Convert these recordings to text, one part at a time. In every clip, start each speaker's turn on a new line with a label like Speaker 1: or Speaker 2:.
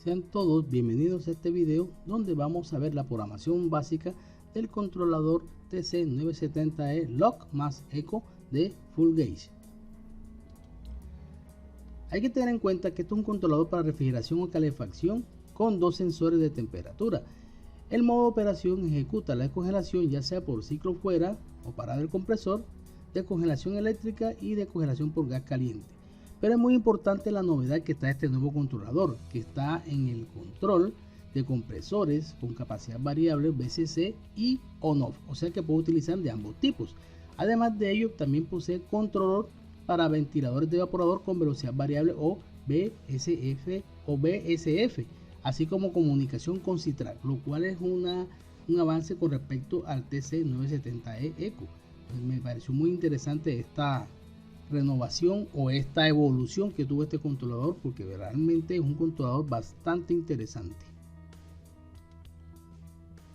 Speaker 1: Sean todos bienvenidos a este video donde vamos a ver la programación básica del controlador TC970E Lock más Eco de Full Gauge. Hay que tener en cuenta que esto es un controlador para refrigeración o calefacción con dos sensores de temperatura. El modo de operación ejecuta la descongelación ya sea por ciclo fuera o parada del compresor, de congelación eléctrica y de congelación por gas caliente. Pero es muy importante la novedad que está este nuevo controlador, que está en el control de compresores con capacidad variable VCC y on-off, o sea que puedo utilizar de ambos tipos. Además de ello, también posee control para ventiladores de evaporador con velocidad variable o VSF, así como comunicación con CITRAC, lo cual es un avance con respecto al TC970E Eco. Me pareció muy interesante esta renovación o esta evolución que tuvo este controlador, porque realmente es un controlador bastante interesante.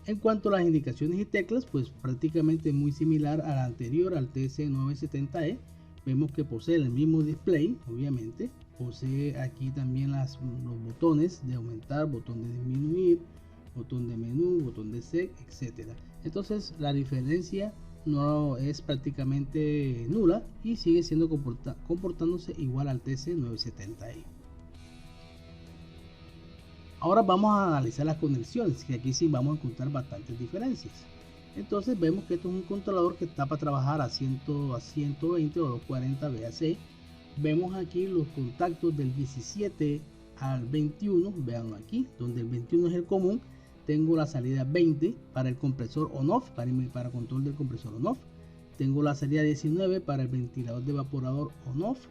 Speaker 1: En cuanto a las indicaciones y teclas, pues prácticamente muy similar a la anterior, al TC970E. Vemos que posee el mismo display, obviamente. Posee aquí también los botones de aumentar, botón de disminuir, botón de menú, botón de sec, etcétera. Entonces la diferencia no es prácticamente nula y sigue siendo comportándose igual al TC970E. Ahora vamos a analizar las conexiones, que aquí sí vamos a encontrar bastantes diferencias. Entonces vemos que esto es un controlador que está para trabajar a 120 o 240 VAC. Vemos aquí los contactos del 17 al 21, vean aquí, donde el 21 es el común. Tengo la salida 20 para el compresor on-off, para control del compresor on-off. Tengo la salida 19 para el ventilador de evaporador on-off.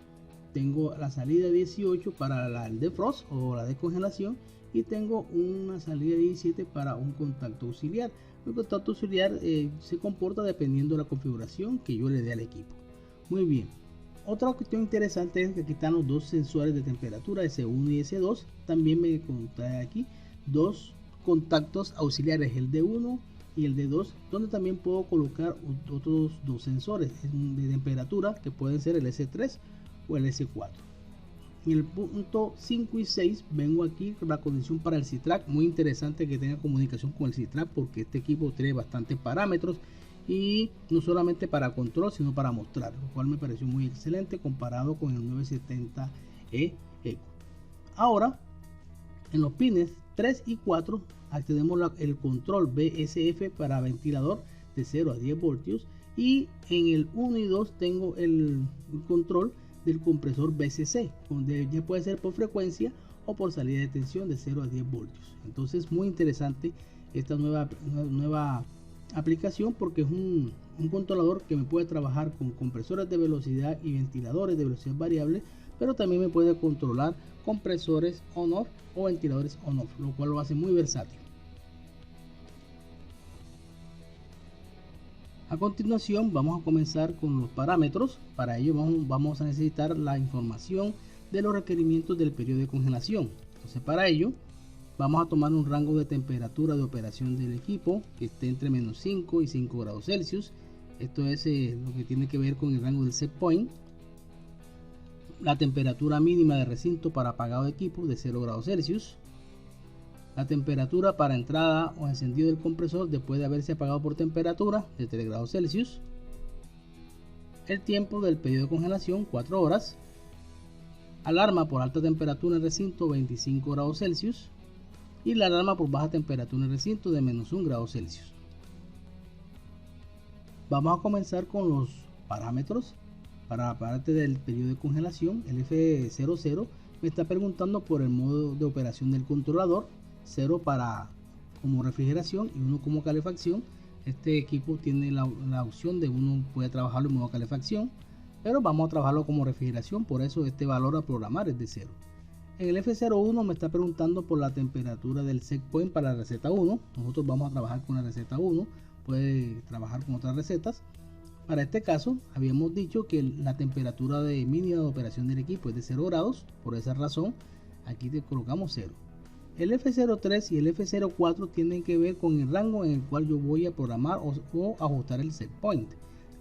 Speaker 1: Tengo la salida 18 para el defrost o la descongelación. Y tengo una salida 17 para un contacto auxiliar. El contacto auxiliar se comporta dependiendo de la configuración que yo le dé al equipo. Muy bien. Otra cuestión interesante es que aquí están los dos sensores de temperatura, S1 y S2. También me trae aquí dos contactos auxiliares, el D1 y el D2, donde también puedo colocar otros dos sensores de temperatura que pueden ser el S3 o el S4. En el punto 5 y 6 vengo aquí con la conexión para el CITRAC. Muy interesante que tenga comunicación con el CITRAC, porque este equipo tiene bastantes parámetros y no solamente para control sino para mostrar, lo cual me pareció muy excelente comparado con el 970E Eco. Ahora en los pines 3 y 4 accedemos el control VSF para ventilador de 0 a 10 voltios, y en el 1 y 2 tengo el control del compresor VCC, donde ya puede ser por frecuencia o por salida de tensión de 0 a 10 voltios. Entonces muy interesante esta nueva aplicación, porque es un controlador que me puede trabajar con compresores de velocidad y ventiladores de velocidad variable, pero también me puede controlar compresores on-off o ventiladores on-off, lo cual lo hace muy versátil. A continuación vamos a comenzar con los parámetros. Para ello vamos a necesitar la información de los requerimientos del periodo de congelación. Entonces para ello vamos a tomar un rango de temperatura de operación del equipo que esté entre menos 5 y 5 grados Celsius. Esto es lo que tiene que ver con el rango del set point. La temperatura mínima de recinto para apagado de equipo de 0 grados Celsius. La temperatura para entrada o encendido del compresor después de haberse apagado por temperatura de 3 grados Celsius. El tiempo del periodo de congelación 4 horas. Alarma por alta temperatura en recinto 25 grados Celsius. Y la alarma por baja temperatura en recinto de menos 1 grado Celsius. Vamos a comenzar con los parámetros. Para la parte del periodo de congelación, el F00 me está preguntando por el modo de operación del controlador. 0 para como refrigeración y 1 como calefacción. Este equipo tiene la opción de uno puede trabajarlo en modo calefacción, pero vamos a trabajarlo como refrigeración, por eso este valor a programar es de 0. En el F01 me está preguntando por la temperatura del set point para la receta 1. Nosotros vamos a trabajar con la receta 1, puede trabajar con otras recetas. Para este caso habíamos dicho que la temperatura de mínima de operación del equipo es de 0 grados, por esa razón aquí te colocamos 0. El F03 y el F04 tienen que ver con el rango en el cual yo voy a programar o ajustar el set point.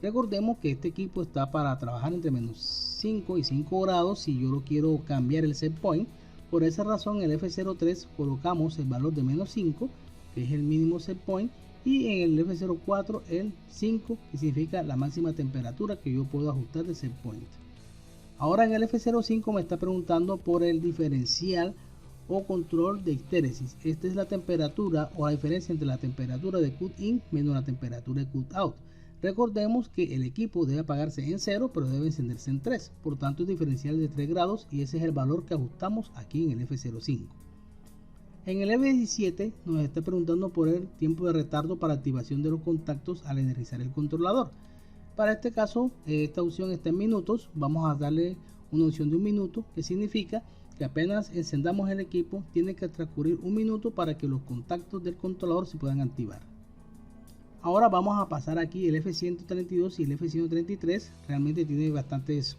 Speaker 1: Recordemos que este equipo está para trabajar entre menos 5 y 5 grados. Si yo lo quiero cambiar el set point, Por esa razón en el F03 colocamos el valor de menos 5, que es el mínimo set point, y en el F04 el 5, que significa la máxima temperatura que yo puedo ajustar de set point. Ahora en el F05 me está preguntando por el diferencial o control de histéresis. Esta es la temperatura o la diferencia entre la temperatura de cut in menos la temperatura de cut out. Recordemos que el equipo debe apagarse en 0, pero debe encenderse en 3. Por tanto, el diferencial de 3 grados, y ese es el valor que ajustamos aquí en el F05. En el F17 nos está preguntando por el tiempo de retardo para activación de los contactos al energizar el controlador. Para este caso, esta opción está en minutos. Vamos a darle una opción de 1 minuto, que significa que apenas encendamos el equipo, tiene que transcurrir 1 minuto para que los contactos del controlador se puedan activar. Ahora vamos a pasar aquí el F132 y el F133. Realmente tiene bastantes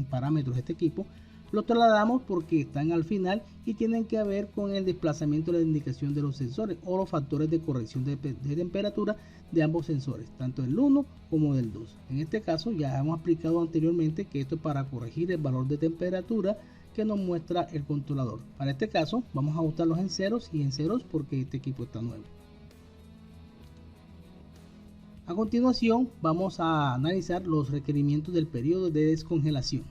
Speaker 1: parámetros este equipo. Lo trasladamos porque están al final y tienen que ver con el desplazamiento de la indicación de los sensores o los factores de corrección de temperatura de ambos sensores, tanto del 1 como del 2. En este caso ya hemos explicado anteriormente que esto es para corregir el valor de temperatura que nos muestra el controlador. Para este caso vamos a ajustarlos en ceros y en ceros porque este equipo está nuevo. A continuación vamos a analizar los requerimientos del periodo de descongelación.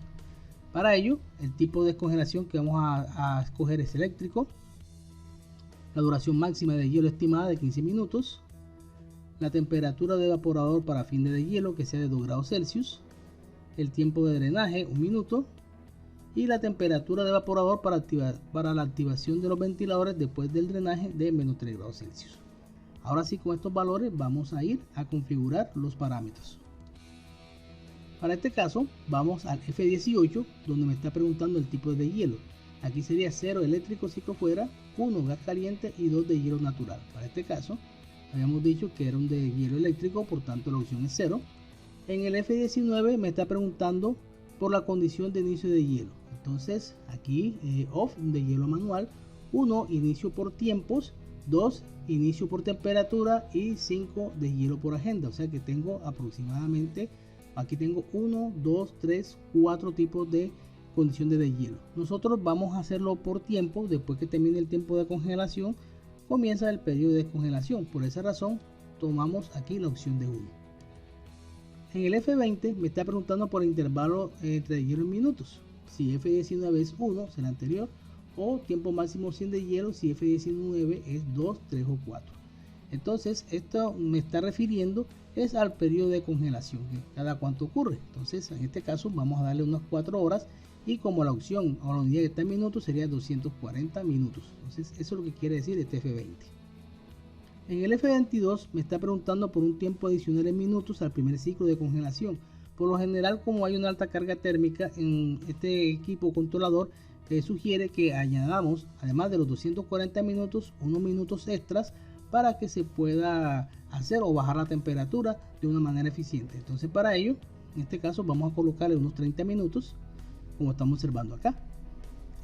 Speaker 1: Para ello, el tipo de descongelación que vamos a escoger es eléctrico, la duración máxima de hielo estimada de 15 minutos, la temperatura de evaporador para fin de hielo que sea de 2 grados Celsius, el tiempo de drenaje 1 minuto y la temperatura de evaporador para la activación de los ventiladores después del drenaje de menos 3 grados Celsius. Ahora sí, con estos valores vamos a ir a configurar los parámetros. Para este caso vamos al F18, donde me está preguntando el tipo de hielo. Aquí sería 0 eléctrico si fuera, 1 gas caliente y 2 de hielo natural. Para este caso habíamos dicho que era un de hielo eléctrico, por tanto la opción es 0. En el F19 me está preguntando por la condición de inicio de hielo. Entonces aquí off de hielo manual, 1 inicio por tiempos, 2 inicio por temperatura y 5 de hielo por agenda. O sea que tengo aproximadamente, aquí tengo 1, 2, 3, 4 tipos de condición de deshielo. Nosotros vamos a hacerlo por tiempo. Después que termine el tiempo de congelación, comienza el periodo de descongelación. Por esa razón, tomamos aquí la opción de 1. En el F20 me está preguntando por el intervalo entre deshielo en minutos. Si F19 es 1, es el anterior, o tiempo máximo sin deshielo si F19 es 2, 3 o 4. Entonces, esto me está refiriendo es al periodo de congelación, que cada cuánto ocurre. Entonces, en este caso vamos a darle unas 4 horas y como la opción o la unidad que está en minutos sería 240 minutos. Entonces, eso es lo que quiere decir este F20. En el F22 me está preguntando por un tiempo adicional en minutos al primer ciclo de congelación. Por lo general, como hay una alta carga térmica en este equipo controlador, sugiere que añadamos, además de los 240 minutos, unos minutos extras para que se pueda hacer o bajar la temperatura de una manera eficiente. Entonces, para ello, en este caso vamos a colocarle unos 30 minutos, como estamos observando acá.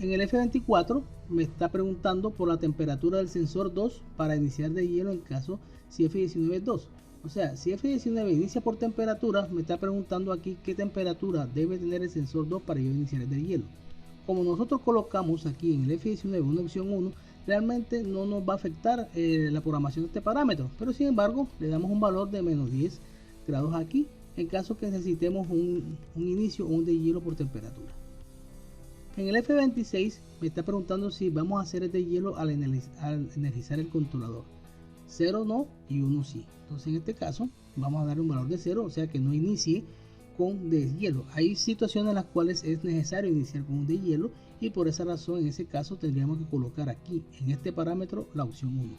Speaker 1: En el F24 me está preguntando por la temperatura del sensor 2 para iniciar de hielo en caso si F19 es 2. O sea, si F19 inicia por temperatura, me está preguntando aquí qué temperatura debe tener el sensor 2 para yo iniciar el de hielo. Como nosotros colocamos aquí en el F19 una opción 1, realmente no nos va a afectar la programación de este parámetro, pero sin embargo le damos un valor de menos 10 grados aquí en caso que necesitemos un inicio o un deshielo por temperatura. En el F26 me está preguntando si vamos a hacer el deshielo al energizar el controlador. 0 no y 1 sí. Entonces en este caso vamos a darle un valor de 0, o sea que no inicie con deshielo. Hay situaciones en las cuales es necesario iniciar con un deshielo y por esa razón en ese caso tendríamos que colocar aquí en este parámetro la opción 1.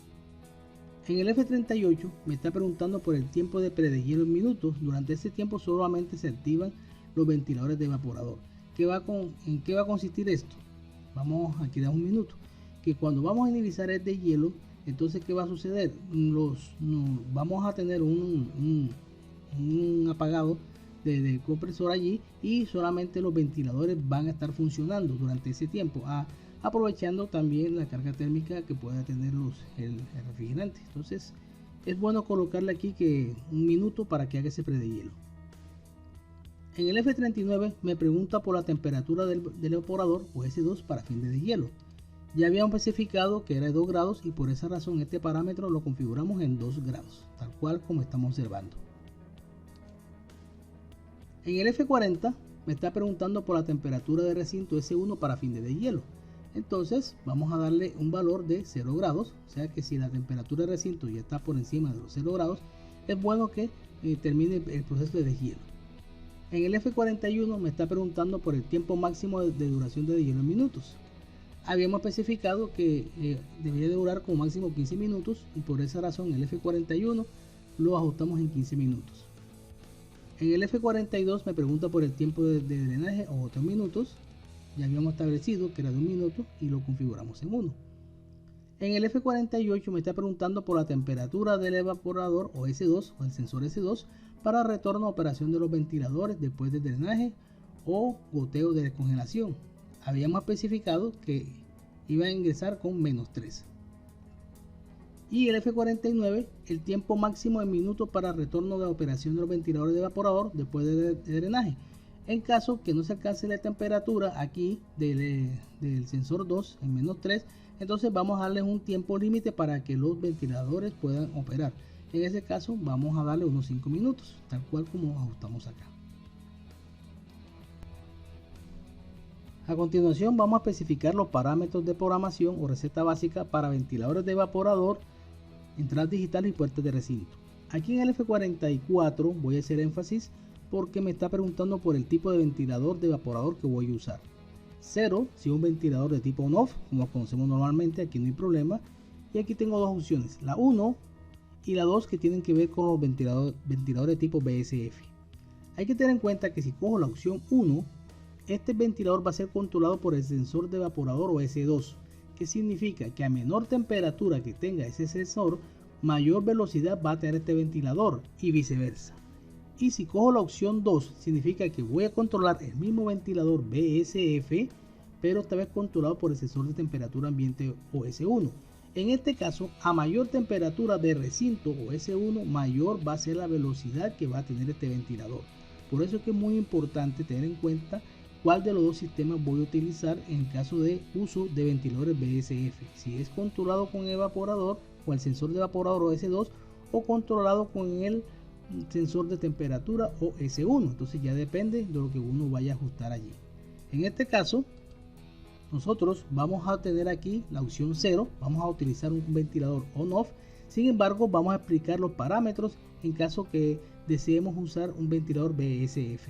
Speaker 1: En el F38 me está preguntando por el tiempo de predeshielo en minutos. Durante ese tiempo solamente se activan los ventiladores de evaporador. ¿En qué va a consistir esto? Vamos aquí a un minuto. Que cuando vamos a iniciar el deshielo, entonces ¿qué va a suceder? Vamos a tener un apagado del compresor allí y solamente los ventiladores van a estar funcionando durante ese tiempo, aprovechando también la carga térmica que pueda tener el refrigerante. Entonces es bueno colocarle aquí que un minuto para que haga ese predeshielo. En el F39 me pregunta por la temperatura del evaporador o S2 para fin de deshielo. Ya habíamos especificado que era de 2 grados y por esa razón este parámetro lo configuramos en 2 grados, tal cual como estamos observando. En el F40 me está preguntando por la temperatura de recinto S1 para fin de deshielo. Entonces vamos a darle un valor de 0 grados, o sea que si la temperatura de recinto ya está por encima de los 0 grados, es bueno que termine el proceso de deshielo. En el F41 me está preguntando por el tiempo máximo de duración de deshielo en minutos. Habíamos especificado que debería de durar como máximo 15 minutos y por esa razón el F41 lo ajustamos en 15 minutos. En el F42 me pregunta por el tiempo de drenaje o otros minutos. Ya habíamos establecido que era de 1 minuto y lo configuramos en 1. En el F48 me está preguntando por la temperatura del evaporador o S2 o el sensor S2 para retorno a operación de los ventiladores después del drenaje o goteo de descongelación. Habíamos especificado que iba a ingresar con -3. Y el F49, el tiempo máximo en minutos para retorno de operación de los ventiladores de evaporador después de drenaje. En caso que no se alcance la temperatura aquí del sensor 2 en -3, entonces vamos a darle un tiempo límite para que los ventiladores puedan operar. En ese caso vamos a darle unos 5 minutos, tal cual como ajustamos acá. A continuación vamos a especificar los parámetros de programación o receta básica para ventiladores de evaporador, entradas digitales y puertas de recinto. Aquí en el F44 voy a hacer énfasis porque me está preguntando por el tipo de ventilador de evaporador que voy a usar. 0 si es un ventilador de tipo on-off, como lo conocemos normalmente, aquí no hay problema. Y aquí tengo dos opciones, la 1 y la 2, que tienen que ver con los ventiladores de tipo BSF. Hay que tener en cuenta que si cojo la opción 1, este ventilador va a ser controlado por el sensor de evaporador o S2, que significa que a menor temperatura que tenga ese sensor, mayor velocidad va a tener este ventilador y viceversa. Y si cojo la opción 2, significa que voy a controlar el mismo ventilador BSF, pero esta vez controlado por el sensor de temperatura ambiente o S1. En este caso, a mayor temperatura de recinto o S1, mayor va a ser la velocidad que va a tener este ventilador. Por eso es que es muy importante tener en cuenta cuál de los dos sistemas voy a utilizar en caso de uso de ventiladores BSF. Si es controlado con el evaporador o el sensor de evaporador o S2 o controlado con el sensor de temperatura o S1. Entonces ya depende de lo que uno vaya a ajustar allí. En este caso, nosotros vamos a tener aquí la opción 0. Vamos a utilizar un ventilador on-off. Sin embargo, vamos a explicar los parámetros en caso que deseemos usar un ventilador BSF.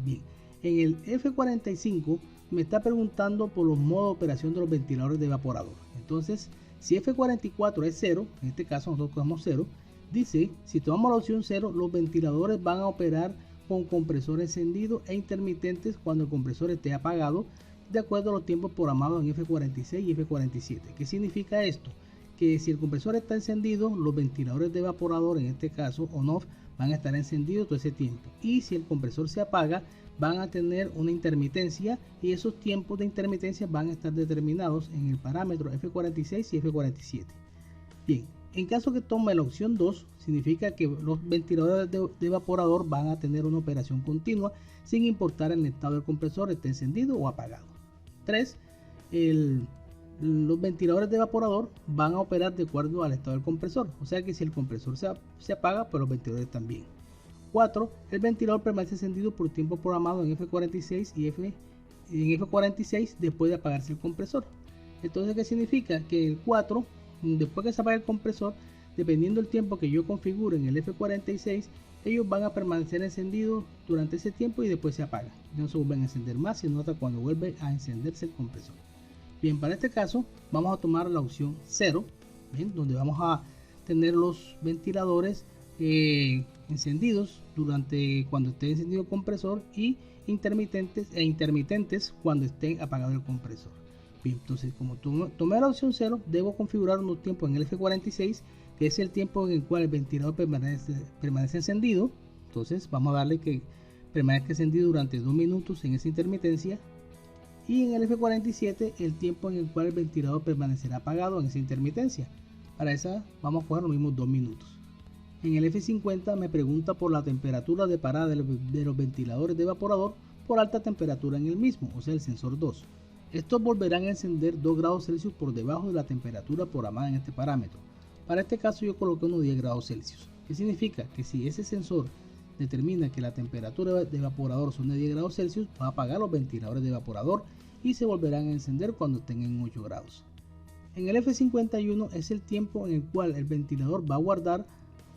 Speaker 1: Bien, en el F45 me está preguntando por los modos de operación de los ventiladores de evaporador. Entonces, si F44 es 0, en este caso nosotros cogemos 0, dice, si tomamos la opción 0, los ventiladores van a operar con compresor encendido e intermitentes cuando el compresor esté apagado, de acuerdo a los tiempos programados en F46 y F47. ¿Qué significa esto? Que si el compresor está encendido, los ventiladores de evaporador, en este caso on-off, van a estar encendidos todo ese tiempo. Y si el compresor se apaga, van a tener una intermitencia y esos tiempos de intermitencia van a estar determinados en el parámetro F46 y F47. Bien, en caso que tome la opción 2, significa que los ventiladores de evaporador van a tener una operación continua sin importar el estado del compresor esté encendido o apagado. 3. Los ventiladores de evaporador van a operar de acuerdo al estado del compresor, o sea que si el compresor se apaga, pues los ventiladores también. 4. El ventilador permanece encendido por tiempo programado en F46 y en F46 después de apagarse el compresor. Entonces, ¿qué significa? Que el 4, después que se apague el compresor, dependiendo del tiempo que yo configure en el F46, ellos van a permanecer encendidos durante ese tiempo y después se apagan. No se vuelven a encender más, sino hasta cuando vuelve a encenderse el compresor. Bien, para este caso vamos a tomar la opción 0, ¿bien? Donde vamos a tener los ventiladores encendidos durante cuando esté encendido el compresor y intermitentes cuando esté apagado el compresor. Bien, entonces como tomé la opción 0, debo configurar unos tiempos en el F46, que es el tiempo en el cual el ventilador permanece encendido. Entonces vamos a darle que permanezca encendido durante 2 minutos en esa intermitencia. Y en el F47 el tiempo en el cual el ventilador permanecerá apagado en esa intermitencia. Para esa vamos a coger los mismos 2 minutos. En el F50 me pregunta por la temperatura de parada de los ventiladores de evaporador por alta temperatura en el mismo, o sea el sensor 2. Estos volverán a encender 2 grados Celsius por debajo de la temperatura programada en este parámetro. Para este caso yo coloqué unos 10 grados Celsius. ¿Qué significa? Que si ese sensor determina que la temperatura de evaporador son de 10 grados Celsius, va a apagar los ventiladores de evaporador y se volverán a encender cuando estén en 8 grados. En el F51 es el tiempo en el cual el ventilador va a guardar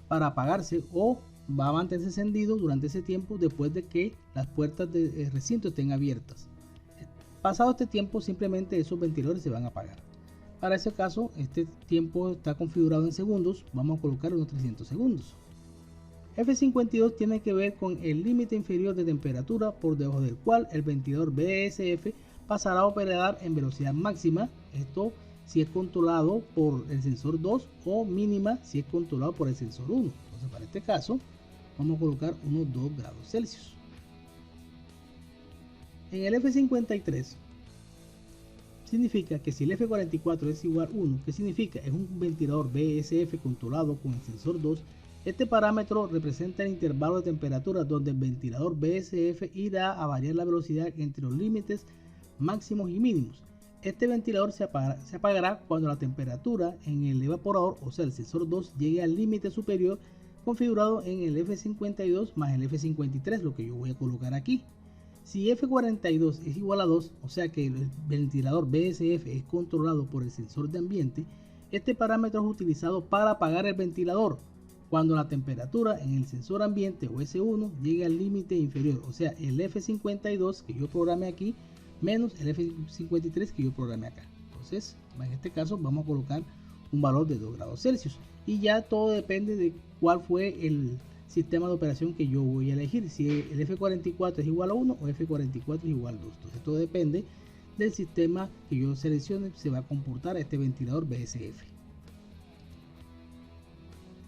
Speaker 1: para apagarse o va a mantenerse encendido durante ese tiempo después de que las puertas del recinto estén abiertas. Pasado este tiempo, simplemente esos ventiladores se van a apagar. Para ese caso, este tiempo está configurado en segundos. Vamos a colocar unos 300 segundos. F52 tiene que ver con el límite inferior de temperatura por debajo del cual el ventilador BSF pasará a operar en velocidad máxima. Esto si es controlado por el sensor 2 o mínima si es controlado por el sensor 1. Entonces, para este caso, vamos a colocar unos 2 grados Celsius. En el F53 significa que si el F44 es igual a 1, ¿qué significa? Es un ventilador BSF controlado con el sensor 2. Este parámetro representa el intervalo de temperatura donde el ventilador BSF irá a variar la velocidad entre los límites máximos y mínimos. Este ventilador se apagará cuando la temperatura en el evaporador, o sea el sensor 2, llegue al límite superior configurado en el F52 más el F53, lo que yo voy a colocar aquí. Si F42 es igual a 2, o sea que el ventilador BSF es controlado por el sensor de ambiente, este parámetro es utilizado para apagar el ventilador cuando la temperatura en el sensor ambiente o S1 llegue al límite inferior, o sea el F52 que yo programé aquí menos el F53 que yo programé acá. Entonces, en este caso vamos a colocar un valor de 2 grados Celsius y ya todo depende de cuál fue el sistema de operación que yo voy a elegir, si el F44 es igual a 1 o F44 es igual a 2. Entonces todo depende del sistema que yo seleccione, se va a comportar este ventilador BSF.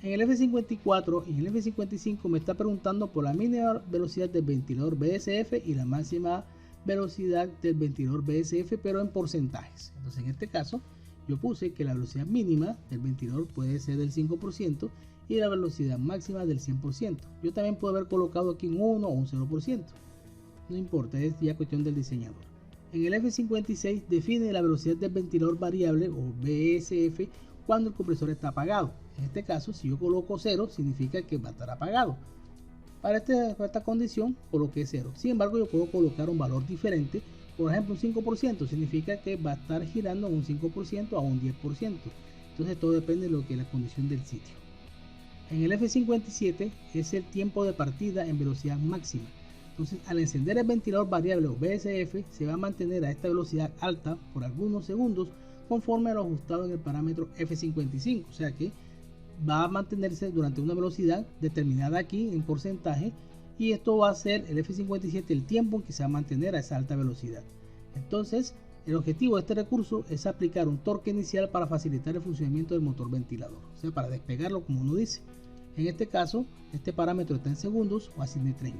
Speaker 1: En el F54 y en el F55 me está preguntando por la mínima velocidad del ventilador BSF y la máxima velocidad del ventilador BSF, pero en porcentajes. Entonces en este caso yo puse que la velocidad mínima del ventilador puede ser del 5% y la velocidad máxima del 100%. Yo también puedo haber colocado aquí un 1 o un 0%. No importa, es ya cuestión del diseñador. En el F56 define la velocidad del ventilador variable o BSF cuando el compresor está apagado. En este caso, si yo coloco 0, significa que va a estar apagado. Para esta condición coloqué 0. Sin embargo, yo puedo colocar un valor diferente. Por ejemplo, un 5% significa que va a estar girando un 5% a un 10%. Entonces todo depende de lo que es la condición del sitio. En el F57 es el tiempo de partida en velocidad máxima. Entonces, al encender el ventilador variable o BSF, se va a mantener a esta velocidad alta por algunos segundos conforme a lo ajustado en el parámetro F55. O sea que va a mantenerse durante una velocidad determinada aquí en porcentaje y esto va a ser el F57 el tiempo en que se va a mantener a esa alta velocidad. Entonces, el objetivo de este recurso es aplicar un torque inicial para facilitar el funcionamiento del motor ventilador, o sea, para despegarlo como uno dice. En este caso, este parámetro está en segundos o así de 30.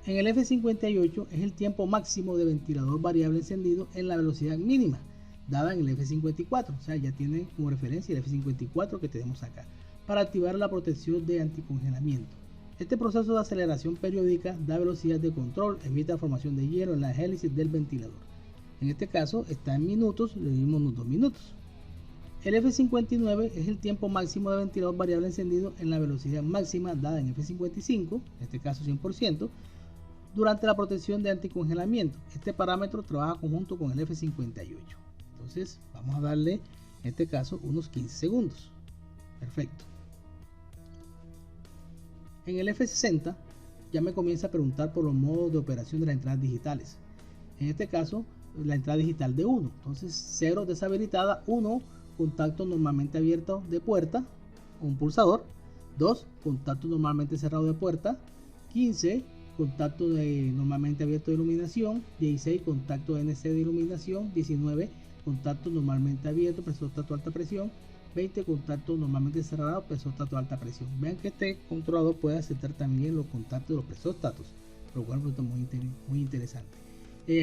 Speaker 1: En el F58 es el tiempo máximo de ventilador variable encendido en la velocidad mínima, dada en el F54, o sea, ya tiene como referencia el F54 que tenemos acá, para activar la protección de anticongelamiento. Este proceso de aceleración periódica da velocidad de control, evita la formación de hielo en la hélice del ventilador. En este caso está en minutos, le dimos unos 2 minutos. El F59 es el tiempo máximo de ventilador variable encendido en la velocidad máxima dada en F55, en este caso 100%, durante la protección de anticongelamiento. Este parámetro trabaja conjunto con el F58. Entonces vamos a darle, en este caso, unos 15 segundos. Perfecto. En el F60 ya me comienza a preguntar por los modos de operación de las entradas digitales. En este caso, la entrada digital de 1. Entonces 0 deshabilitada, 1 contacto normalmente abierto de puerta, un pulsador. 2 contacto normalmente cerrado de puerta. 15 contacto normalmente abierto de iluminación. 16 contacto NC de iluminación. 19 contacto normalmente abierto, presóstato alta presión. 20 contactos normalmente cerrados, presóstato alta presión. Vean que este controlador puede aceptar también los contactos de los presóstatos, lo cual resulta muy interesante.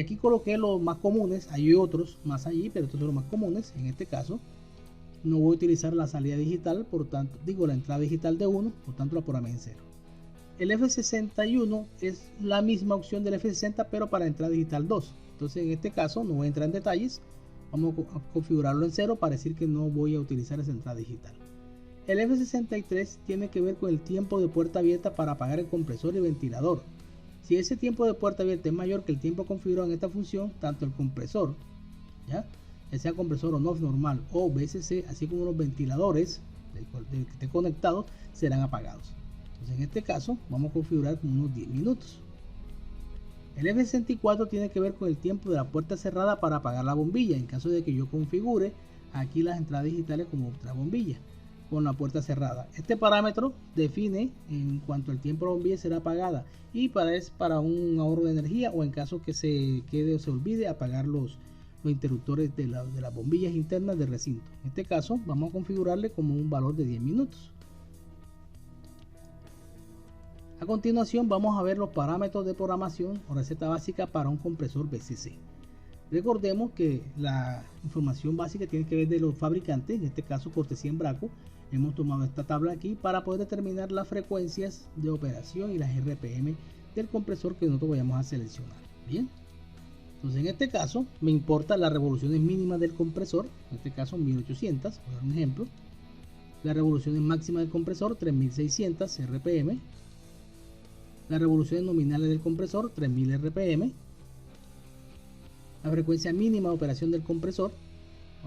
Speaker 1: Aquí coloqué los más comunes, hay otros más allí, pero estos son los más comunes. En este caso no voy a utilizar la salida digital, por tanto, digo la entrada digital de 1, por tanto la programé en 0. El F61 es la misma opción del F60, pero para entrada digital 2. Entonces en este caso no voy a entrar en detalles, vamos a configurarlo en 0 para decir que no voy a utilizar esa entrada digital. El F63 tiene que ver con el tiempo de puerta abierta para apagar el compresor y ventilador. Si ese tiempo de puerta abierta es mayor que el tiempo configurado en esta función, tanto el compresor, ya sea compresor on-off normal o VSC, así como los ventiladores del que esté conectado, serán apagados. Entonces en este caso vamos a configurar como unos 10 minutos. El F64 tiene que ver con el tiempo de la puerta cerrada para apagar la bombilla, en caso de que yo configure aquí las entradas digitales como otra bombilla con la puerta cerrada. Este parámetro define en cuanto al tiempo la bombilla será apagada y es para un ahorro de energía o en caso que se quede o se olvide apagar los interruptores de las bombillas internas del recinto. En este caso vamos a configurarle como un valor de 10 minutos. A continuación vamos a ver los parámetros de programación o receta básica para un compresor VSC. Recordemos que la información básica tiene que ver de los fabricantes, en este caso cortesía Embraco. Hemos tomado esta tabla aquí para poder determinar las frecuencias de operación y las RPM del compresor que nosotros vayamos a seleccionar. Bien, entonces en este caso me importa las revoluciones mínimas del compresor, en este caso 1800, por dar un ejemplo. Las revoluciones máximas del compresor 3600 RPM. Las revoluciones nominales del compresor 3000 RPM. La frecuencia mínima de operación del compresor,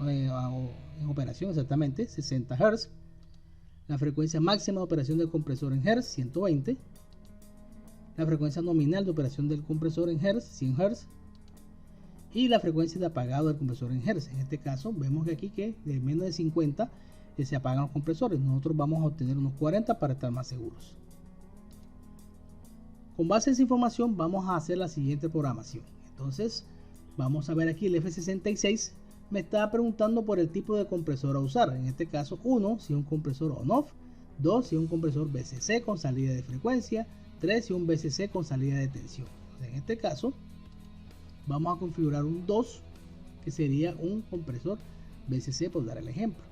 Speaker 1: en operación exactamente, 60 Hz. La frecuencia máxima de operación del compresor en Hz, 120. La frecuencia nominal de operación del compresor en Hz, 100 Hz. Y la frecuencia de apagado del compresor en Hz. En este caso, vemos que aquí que de menos de 50 se apagan los compresores. Nosotros vamos a obtener unos 40 para estar más seguros. Con base en esa información vamos a hacer la siguiente programación. Entonces vamos a ver aquí el F66 me está preguntando por el tipo de compresor a usar. En este caso 1 si es un compresor on-off, 2 si es un compresor VSC con salida de frecuencia, 3 si es un VSC con salida de tensión. Entonces, en este caso vamos a configurar un 2 que sería un compresor VSC por dar el ejemplo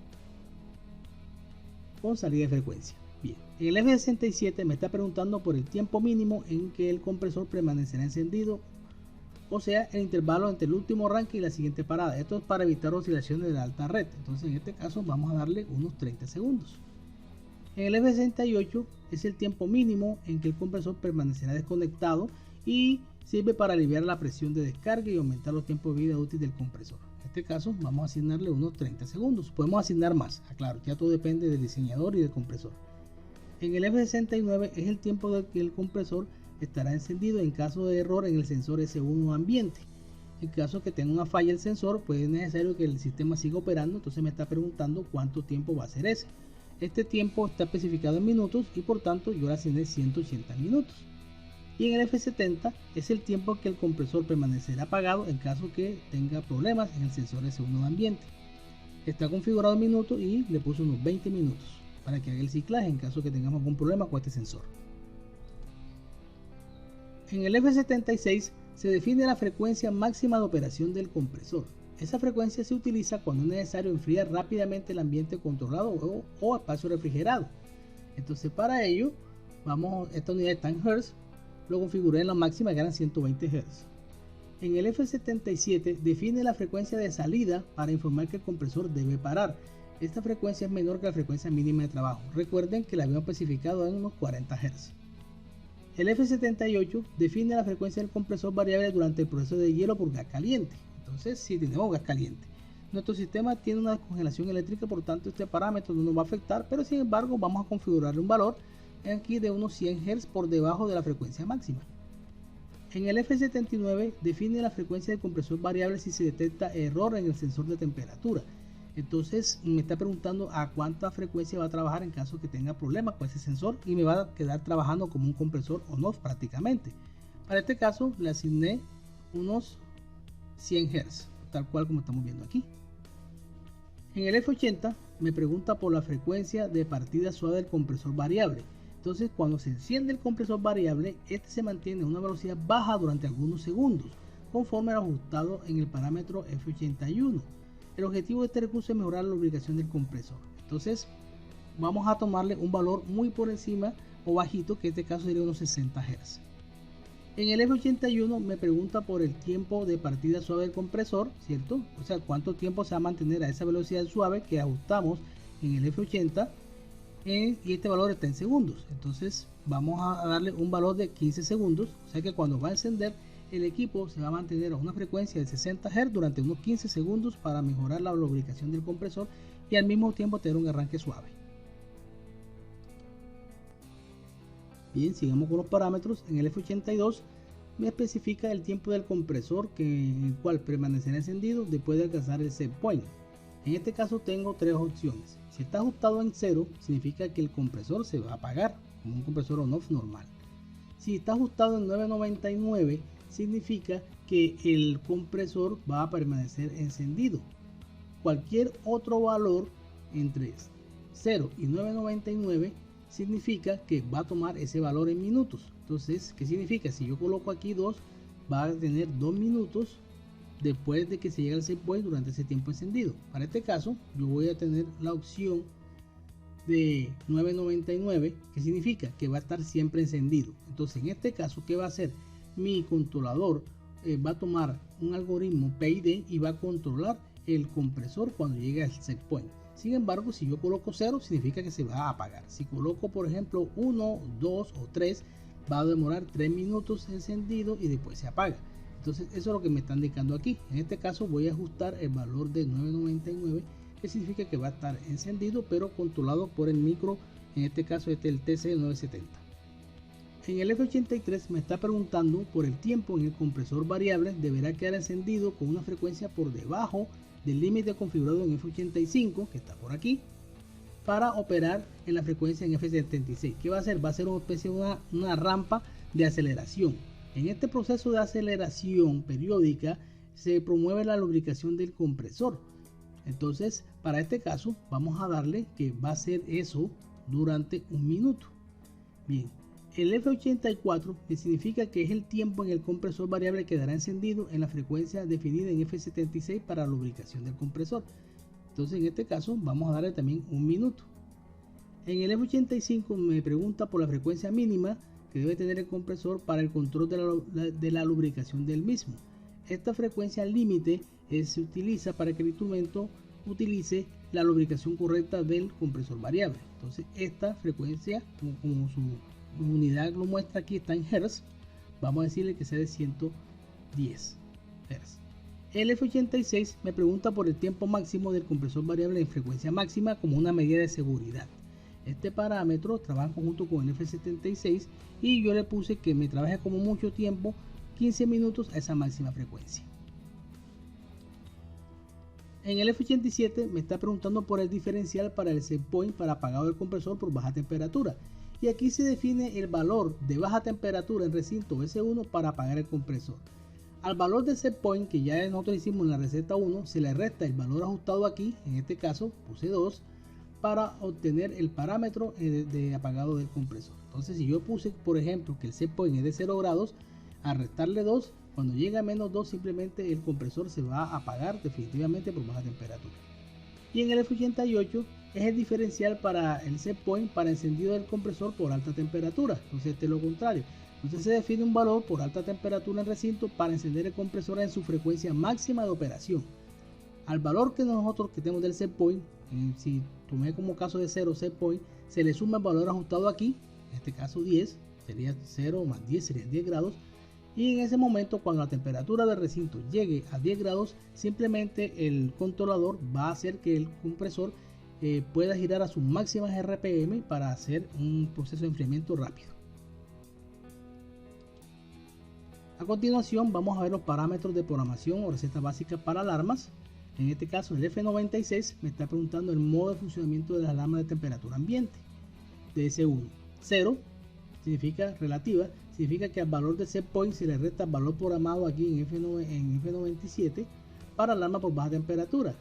Speaker 1: con salida de frecuencia. Bien, el F67 me está preguntando por el tiempo mínimo en que el compresor permanecerá encendido, o sea, el intervalo entre el último arranque y la siguiente parada. Esto es para evitar oscilaciones de la alta red. Entonces, en este caso, vamos a darle unos 30 segundos. En el F68 es el tiempo mínimo en que el compresor permanecerá desconectado y sirve para aliviar la presión de descarga y aumentar los tiempos de vida útil del compresor. En este caso, vamos a asignarle unos 30 segundos. Podemos asignar más, claro, ya todo depende del diseñador y del compresor. En el F69 es el tiempo de que el compresor estará encendido en caso de error en el sensor S1 ambiente. En caso que tenga una falla el sensor, pues es necesario que el sistema siga operando. Entonces me está preguntando cuánto tiempo va a ser ese. Este tiempo está especificado en minutos y por tanto yo le asigné 180 minutos. Y en el F70 es el tiempo que el compresor permanecerá apagado en caso que tenga problemas en el sensor S1 de ambiente. Está configurado en minutos y le puse unos 20 minutos para que haga el ciclaje en caso que tengamos algún problema con este sensor. En el F76 se define la frecuencia máxima de operación del compresor. Esa frecuencia se utiliza cuando es necesario enfriar rápidamente el ambiente controlado o espacio refrigerado. Entonces para ello, esta unidad está en Hz, lo configuré en la máxima que eran 120 Hz. En el F77 define la frecuencia de salida para informar que el compresor debe parar. Esta frecuencia es menor que la frecuencia mínima de trabajo. Recuerden que la habíamos especificado en unos 40 Hz. El F78 define la frecuencia del compresor variable durante el proceso de hielo por gas caliente. Entonces, si tenemos gas caliente, nuestro sistema tiene una descongelación eléctrica, por tanto este parámetro no nos va a afectar, pero sin embargo vamos a configurarle un valor aquí de unos 100 Hz por debajo de la frecuencia máxima. En el F79 define la frecuencia del compresor variable si se detecta error en el sensor de temperatura. Entonces me está preguntando a cuánta frecuencia va a trabajar en caso que tenga problemas con ese sensor y me va a quedar trabajando como un compresor on-off prácticamente. Para este caso le asigné unos 100 Hz, tal cual como estamos viendo aquí. En el F80 me pregunta por la frecuencia de partida suave del compresor variable. Entonces cuando se enciende el compresor variable, este se mantiene a una velocidad baja durante algunos segundos, conforme al ajustado en el parámetro F81. El objetivo de este recurso es mejorar la lubricación del compresor. Entonces vamos a tomarle un valor muy por encima o bajito, que en este caso sería unos 60 Hz. En el F81 me pregunta por el tiempo de partida suave del compresor, ¿cierto? O sea, cuánto tiempo se va a mantener a esa velocidad suave que ajustamos en el F80 y este valor está en segundos. Entonces vamos a darle un valor de 15 segundos, o sea que cuando va a encender el equipo se va a mantener a una frecuencia de 60 Hz durante unos 15 segundos para mejorar la lubricación del compresor y al mismo tiempo tener un arranque suave. Bien, sigamos con los parámetros. En el F82 me especifica el tiempo del compresor el cual permanecerá encendido después de alcanzar el set point. En este caso tengo tres opciones. Si está ajustado en 0, significa que el compresor se va a apagar, como un compresor on-off normal. Si está ajustado en 999, significa que el compresor va a permanecer encendido. Cualquier otro valor entre 0 y 999 significa que va a tomar ese valor en minutos. Entonces, ¿qué significa? Si yo coloco aquí 2, va a tener 2 minutos después de que se llegue al set point durante ese tiempo encendido. Para este caso, yo voy a tener la opción de 999, que significa que va a estar siempre encendido. Entonces, en este caso, ¿qué va a hacer? Mi controlador va a tomar un algoritmo PID y va a controlar el compresor cuando llegue al set point. Sin embargo, si yo coloco 0, significa que se va a apagar. Si coloco, por ejemplo, 1, 2 o 3, va a demorar 3 minutos encendido y después se apaga. Entonces, eso es lo que me están indicando aquí. En este caso, voy a ajustar el valor de 999, que significa que va a estar encendido, pero controlado por el micro. En este caso, este es el TC970. En el F83 me está preguntando por el tiempo en el compresor variable. Deberá quedar encendido con una frecuencia por debajo del límite configurado en F85, que está por aquí, para operar en la frecuencia en F76. ¿Qué va a hacer? Va a ser una especie de una rampa de aceleración. En este proceso de aceleración periódica se promueve la lubricación del compresor. Entonces, para este caso, vamos a darle que va a ser eso durante un minuto. Bien, el F84, que significa que es el tiempo en el compresor variable, quedará encendido en la frecuencia definida en F76 para la lubricación del compresor. Entonces, en este caso, vamos a darle también un minuto. En el F85 me pregunta por la frecuencia mínima que debe tener el compresor para el control de la lubricación del mismo. Esta frecuencia límite se utiliza para que el instrumento utilice la lubricación correcta del compresor variable. Entonces, esta frecuencia, como su unidad lo muestra aquí, está en Hz, vamos a decirle que sea de 110 Hz. El F86 me pregunta por el tiempo máximo del compresor variable en frecuencia máxima como una medida de seguridad. Este parámetro trabaja en conjunto con el F76 y yo le puse que me trabaje como mucho tiempo 15 minutos a esa máxima frecuencia. En el F87 me está preguntando por el diferencial para el set point para apagado del compresor por baja temperatura. Y aquí se define el valor de baja temperatura en recinto S1 para apagar el compresor. Al valor de set point, que ya nosotros hicimos en la receta 1, se le resta el valor ajustado aquí, en este caso puse 2, para obtener el parámetro de apagado del compresor. Entonces, si yo puse, por ejemplo, que el set point es de 0 grados, al restarle 2, cuando llega a menos 2, simplemente el compresor se va a apagar definitivamente por baja temperatura. Y en el F88 es el diferencial para el set point para encendido del compresor por alta temperatura. Entonces, este es lo contrario. Entonces, se define un valor por alta temperatura en recinto para encender el compresor en su frecuencia máxima de operación. Al valor que nosotros tenemos del set point, si tomé como caso de 0 set point, se le suma el valor ajustado aquí, en este caso 10, sería 0 más 10 serían 10 grados. Y en ese momento, cuando la temperatura del recinto llegue a 10 grados, simplemente el controlador va a hacer que el compresor pueda girar a sus máximas RPM para hacer un proceso de enfriamiento rápido. A continuación vamos a ver los parámetros de programación o receta básica para alarmas. En este caso el F96 me está preguntando el modo de funcionamiento de las alarmas de temperatura ambiente de S1. 0 significa relativa, significa que al valor de set point se le resta el valor programado aquí en F97 para alarma por baja temperatura,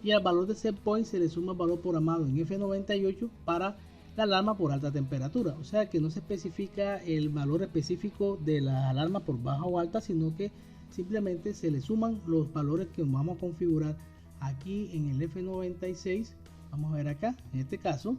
Speaker 1: y al valor de set point se le suma el valor programado en F98 para la alarma por alta temperatura. O sea que no se especifica el valor específico de la alarma por baja o alta, sino que simplemente se le suman los valores que vamos a configurar aquí en el F96. Vamos a ver acá, en este caso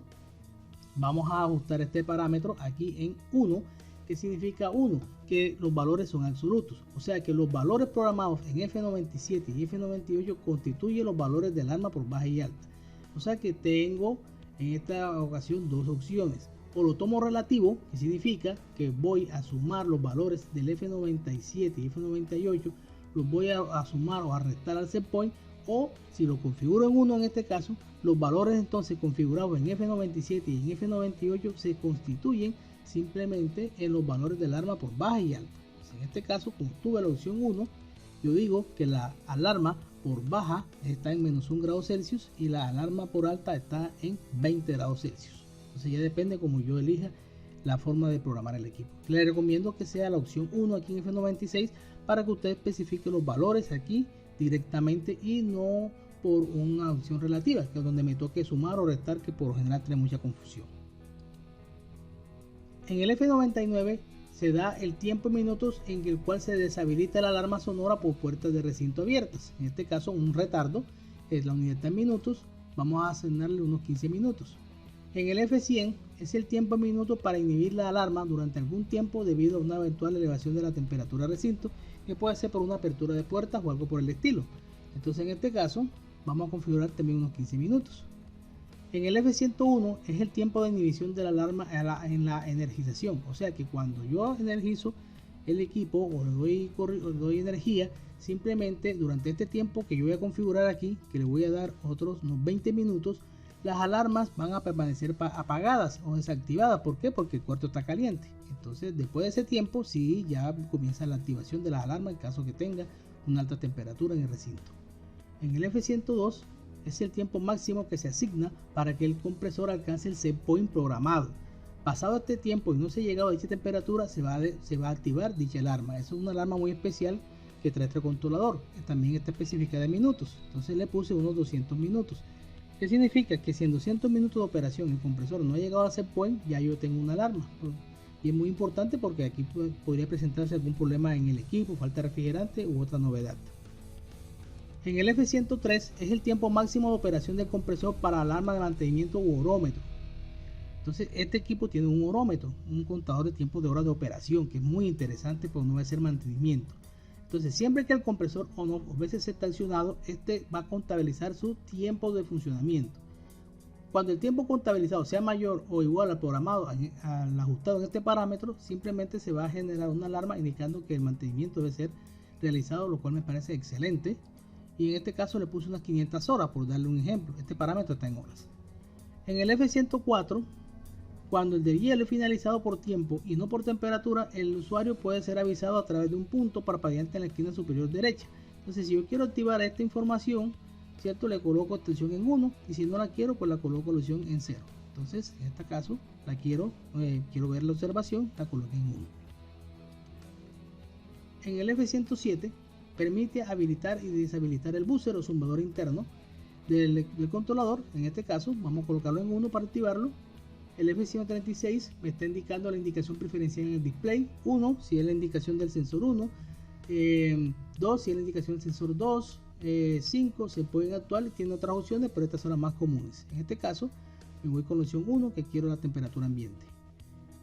Speaker 1: vamos a ajustar este parámetro aquí en 1, que significa 1, que los valores son absolutos, o sea que los valores programados en F97 y F98 constituyen los valores del alarma por baja y alta. O sea que tengo en esta ocasión dos opciones: o lo tomo relativo, que significa que voy a sumar los valores del F97 y F98, los voy a sumar o a restar al set point, o si lo configuro en 1 en este caso, los valores entonces configurados en F97 y en F98 se constituyen simplemente en los valores del alarma por baja y alta. Pues en este caso, como tuve la opción 1, yo digo que la alarma por baja está en -1 grado Celsius y la alarma por alta está en 20 grados Celsius. Entonces ya depende como yo elija la forma de programar el equipo. Le recomiendo que sea la opción 1 aquí en F96 para que usted especifique los valores aquí directamente y no por una opción relativa, que es donde me toque sumar o restar, que por lo general tiene mucha confusión. En el F99 se da el tiempo en minutos en el cual se deshabilita la alarma sonora por puertas de recinto abiertas. En este caso un retardo, es la unidad en minutos, vamos a asignarle unos 15 minutos. En el F100 es el tiempo en minutos para inhibir la alarma durante algún tiempo debido a una eventual elevación de la temperatura del recinto, que puede ser por una apertura de puertas o algo por el estilo. Entonces en este caso vamos a configurar también unos 15 minutos. En el F101 es el tiempo de inhibición de la alarma en la energización, o sea que cuando yo energizo el equipo o le doy energía, simplemente durante este tiempo que yo voy a configurar aquí, que le voy a dar otros unos 20 minutos, las alarmas van a permanecer apagadas o desactivadas. ¿Por qué? Porque el cuarto está caliente. Entonces después de ese tiempo sí ya comienza la activación de la alarma en caso que tenga una alta temperatura en el recinto. En el F102 es el tiempo máximo que se asigna para que el compresor alcance el set point programado. Pasado este tiempo y no se ha llegado a dicha temperatura, se va a activar dicha alarma. Es una alarma muy especial que trae este controlador, que también está especificada en minutos. Entonces le puse unos 200 minutos. ¿Qué significa? Que si en 200 minutos de operación el compresor no ha llegado a set point, ya yo tengo una alarma. Y es muy importante porque aquí podría presentarse algún problema en el equipo, falta de refrigerante u otra novedad. En el F103 es el tiempo máximo de operación del compresor para alarma de mantenimiento u horómetro. Entonces este equipo tiene un horómetro, un contador de tiempo de horas de operación, que es muy interesante porque no va a ser mantenimiento. Entonces siempre que el compresor o veces está accionado, este va a contabilizar su tiempo de funcionamiento. Cuando el tiempo contabilizado sea mayor o igual al programado, al ajustado en este parámetro, simplemente se va a generar una alarma indicando que el mantenimiento debe ser realizado, lo cual me parece excelente. Y en este caso le puse unas 500 horas por darle un ejemplo. Este parámetro está en horas. En el F104, cuando el deshielo es finalizado por tiempo y no por temperatura, el usuario puede ser avisado a través de un punto parpadeante en la esquina superior derecha. Entonces si yo quiero activar esta información, ¿cierto? Le coloco extensión en 1 y si no la quiero, pues la coloco la opción en 0. Entonces en este caso la quiero ver la observación, la coloco en 1. En el F107 permite habilitar y deshabilitar el buzzer o zumbador interno del controlador. En este caso vamos a colocarlo en 1 para activarlo. El F136 me está indicando la indicación preferencial en el display. 1 si es la indicación del sensor 1, 2 si es la indicación del sensor 2, 5 se pueden actuar y tiene otras opciones, pero estas son las más comunes. En este caso me voy con la opción 1, que quiero la temperatura ambiente.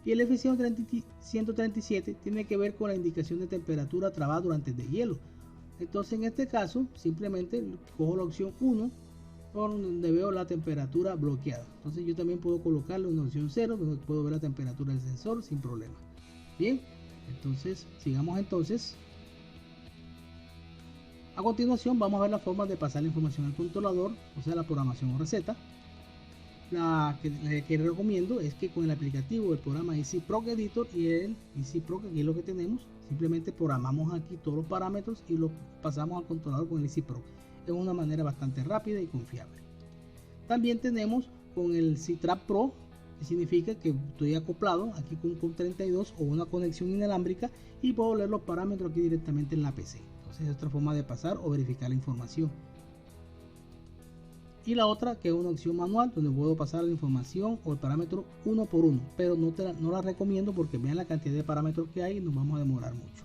Speaker 1: Y el F137 tiene que ver con la indicación de temperatura trabada durante el deshielo. Entonces en este caso simplemente cojo la opción 1 donde veo la temperatura bloqueada. Entonces yo también puedo colocarle una opción 0 donde puedo ver la temperatura del sensor sin problema. Bien, entonces sigamos entonces. A continuación vamos a ver las formas de pasar la información al controlador, o sea la programación o receta. La que recomiendo es que con el aplicativo, el programa Easy Proc Editor y el Easy Proc, aquí es lo que tenemos, simplemente programamos aquí todos los parámetros y los pasamos al controlador con el Easy Proc. Es una manera bastante rápida y confiable. También tenemos con el C-Trap Pro, que significa que estoy acoplado aquí con un COM32 o una conexión inalámbrica y puedo leer los parámetros aquí directamente en la PC. Entonces es otra forma de pasar o verificar la información. Y la otra, que es una opción manual, donde puedo pasar la información o el parámetro uno por uno, pero no la recomiendo porque vean la cantidad de parámetros que hay y nos vamos a demorar mucho.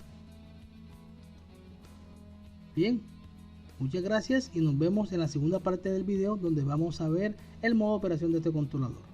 Speaker 1: Bien, muchas gracias y nos vemos en la segunda parte del video, donde vamos a ver el modo de operación de este controlador.